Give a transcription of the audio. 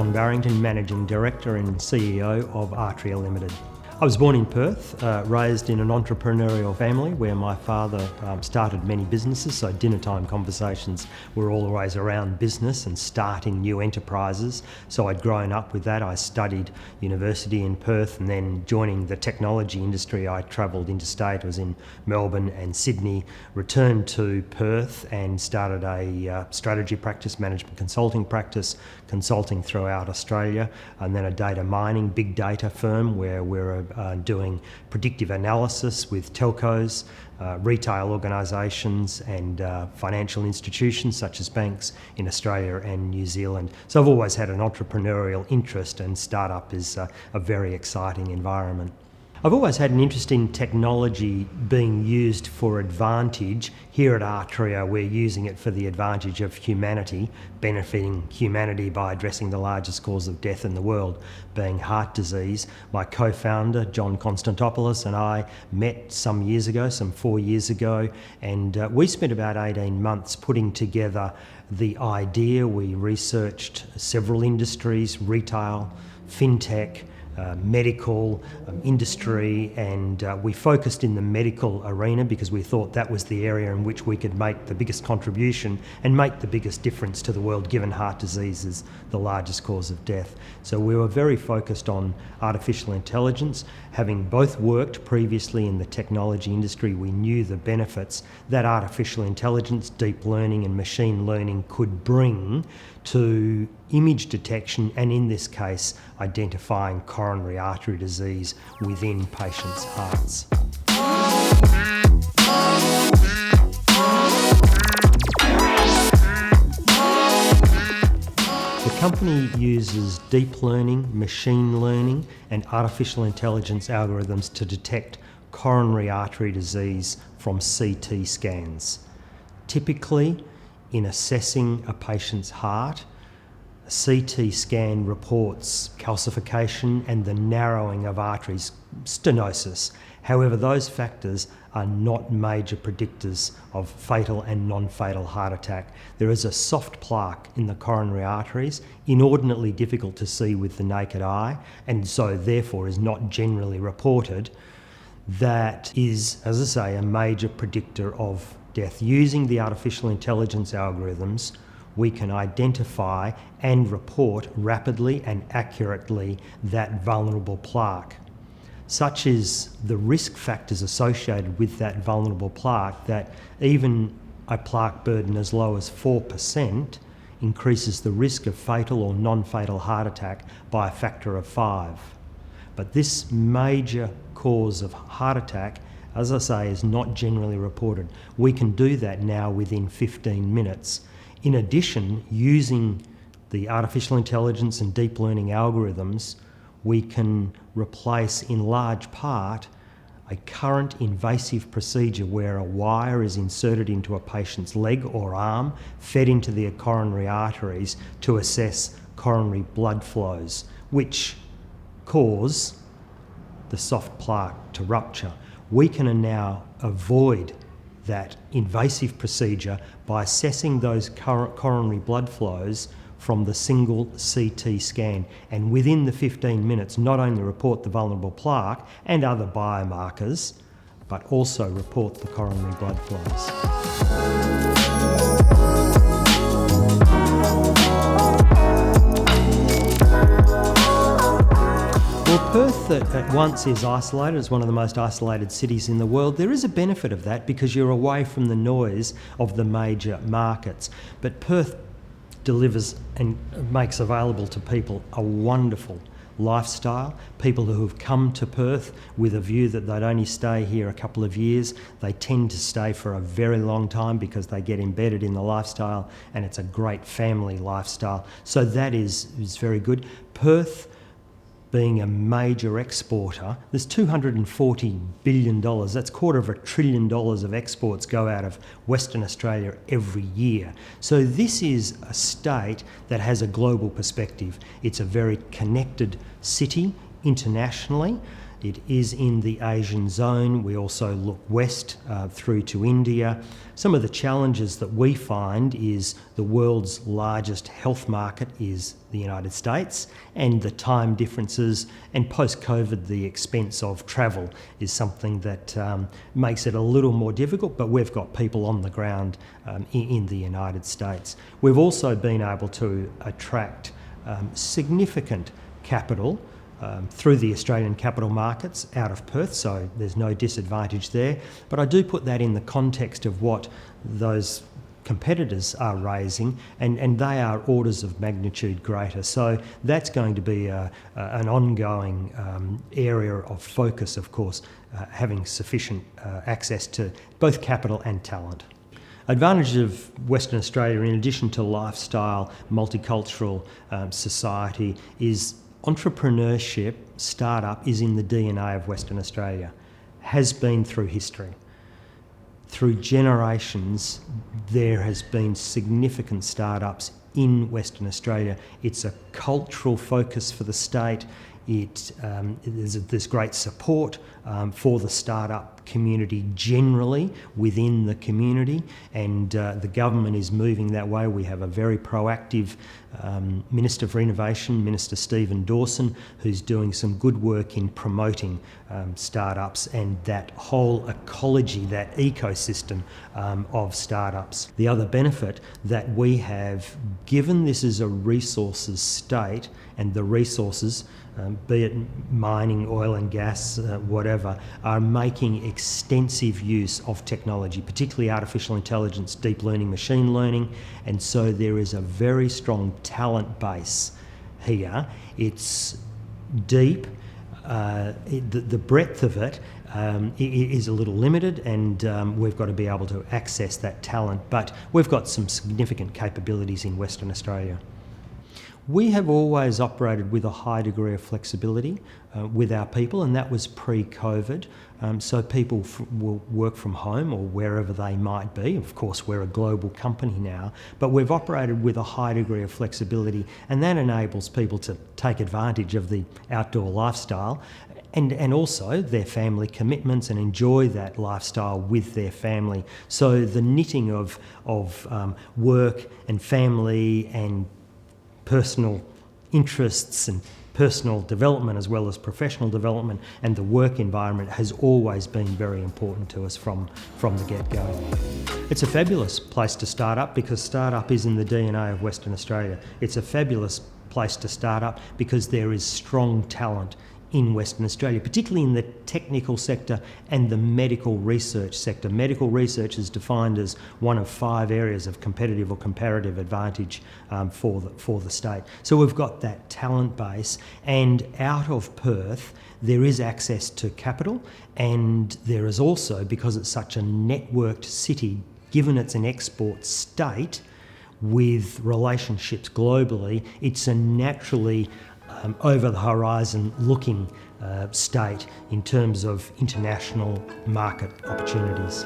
John Barrington, Managing Director and CEO of Artrya Limited. I was born in Perth, raised in an entrepreneurial family where my father started many businesses, so dinner time conversations were always around business and starting new enterprises. So I'd grown up with that. I studied university in Perth, and then joining the technology industry, I travelled interstate. I was in Melbourne and Sydney, returned to Perth and started a strategy practice, management consulting practice, consulting throughout Australia, and then a data mining, big data firm where we're doing predictive analysis with telcos, retail organisations and financial institutions such as banks in Australia and New Zealand. So I've always had an entrepreneurial interest, and startup is a very exciting environment. I've always had an interest in technology being used for advantage. Here at Artrya, we're using it for the advantage of humanity, benefiting humanity by addressing the largest cause of death in the world, being heart disease. My co-founder, John Constantopoulos, and I met some 4 years ago, and we spent about 18 months putting together the idea. We researched several industries, retail, fintech, medical industry, and we focused in the medical arena because we thought that was the area in which we could make the biggest contribution and make the biggest difference to the world, given heart disease is the largest cause of death. So we were very focused on artificial intelligence. Having both worked previously in the technology industry, we knew the benefits that artificial intelligence, deep learning and machine learning could bring to image detection, and in this case, identifying coronary artery disease within patients' hearts. The company uses deep learning, machine learning and artificial intelligence algorithms to detect coronary artery disease from CT scans. Typically, in assessing a patient's heart, a CT scan reports calcification and the narrowing of arteries, stenosis. However, those factors are not major predictors of fatal and non-fatal heart attack. There is a soft plaque in the coronary arteries, inordinately difficult to see with the naked eye, and so therefore is not generally reported. That is, as I say, a major predictor of death. Using the artificial intelligence algorithms, we can identify and report rapidly and accurately that vulnerable plaque. Such is the risk factors associated with that vulnerable plaque that even a plaque burden as low as 4% increases the risk of fatal or non-fatal heart attack by a factor of 5. But this major cause of heart attack, as I say, is not generally reported. We can do that now within 15 minutes. In addition, using the artificial intelligence and deep learning algorithms, we can replace in large part a current invasive procedure where a wire is inserted into a patient's leg or arm, fed into the coronary arteries to assess coronary blood flows, which cause the soft plaque to rupture. We can now avoid that invasive procedure by assessing those coronary blood flows from the single CT scan, and within the 15 minutes not only report the vulnerable plaque and other biomarkers, but also report the coronary blood flows. Well, Perth at once is isolated. It's one of the most isolated cities in the world. There is a benefit of that because you're away from the noise of the major markets. But Perth delivers and makes available to people a wonderful lifestyle. People who have come to Perth with a view that they'd only stay here a couple of years, they tend to stay for a very long time because they get embedded in the lifestyle, and it's a great family lifestyle. So that is very good. Perth, being a major exporter, there's $240 billion, that's $250 billion of exports go out of Western Australia every year. So this is a state that has a global perspective. It's a very connected city internationally. It is in the Asian zone. We also look west through to India. Some of the challenges that we find is the world's largest health market is the United States, and the time differences, and post-COVID the expense of travel is something that makes it a little more difficult, but we've got people on the ground in the United States. We've also been able to attract significant capital through the Australian capital markets out of Perth, so there's no disadvantage there. But I do put that in the context of what those competitors are raising, and they are orders of magnitude greater. So that's going to be an ongoing area of focus, of course, having sufficient access to both capital and talent. Advantage of Western Australia, in addition to lifestyle, multicultural society, is entrepreneurship, startup is in the DNA of Western Australia, has been through history. Through generations, there has been significant startups in Western Australia. It's a cultural focus for the state. There's great support for the startup community generally within the community, and the government is moving that way. We have a very proactive Minister for Innovation, Minister Stephen Dawson, who's doing some good work in promoting startups and that whole ecology, that ecosystem of startups. The other benefit that we have, given this is a resources state, and the resources, be it mining, oil and gas, whatever, are making extensive use of technology, particularly artificial intelligence, deep learning, machine learning, and so there is a very strong talent base here. It's deep. The breadth of it is a little limited, and we've got to be able to access that talent, but we've got some significant capabilities in Western Australia. We have always operated with a high degree of flexibility with our people, and that was pre-COVID. So people will work from home or wherever they might be. Of course, we're a global company now, but we've operated with a high degree of flexibility, and that enables people to take advantage of the outdoor lifestyle and also their family commitments and enjoy that lifestyle with their family. So the knitting of work and family and personal interests and personal development as well as professional development and the work environment has always been very important to us from the get-go. It's a fabulous place to start up because startup is in the DNA of Western Australia. It's a fabulous place to start up because there is strong talent in Western Australia, particularly in the technical sector and the medical research sector. Medical research is defined as one of 5 areas of competitive or comparative advantage for the state. So we've got that talent base, and out of Perth there is access to capital, and there is also, because it's such a networked city, given it's an export state with relationships globally, it's a naturally over the horizon looking state in terms of international market opportunities.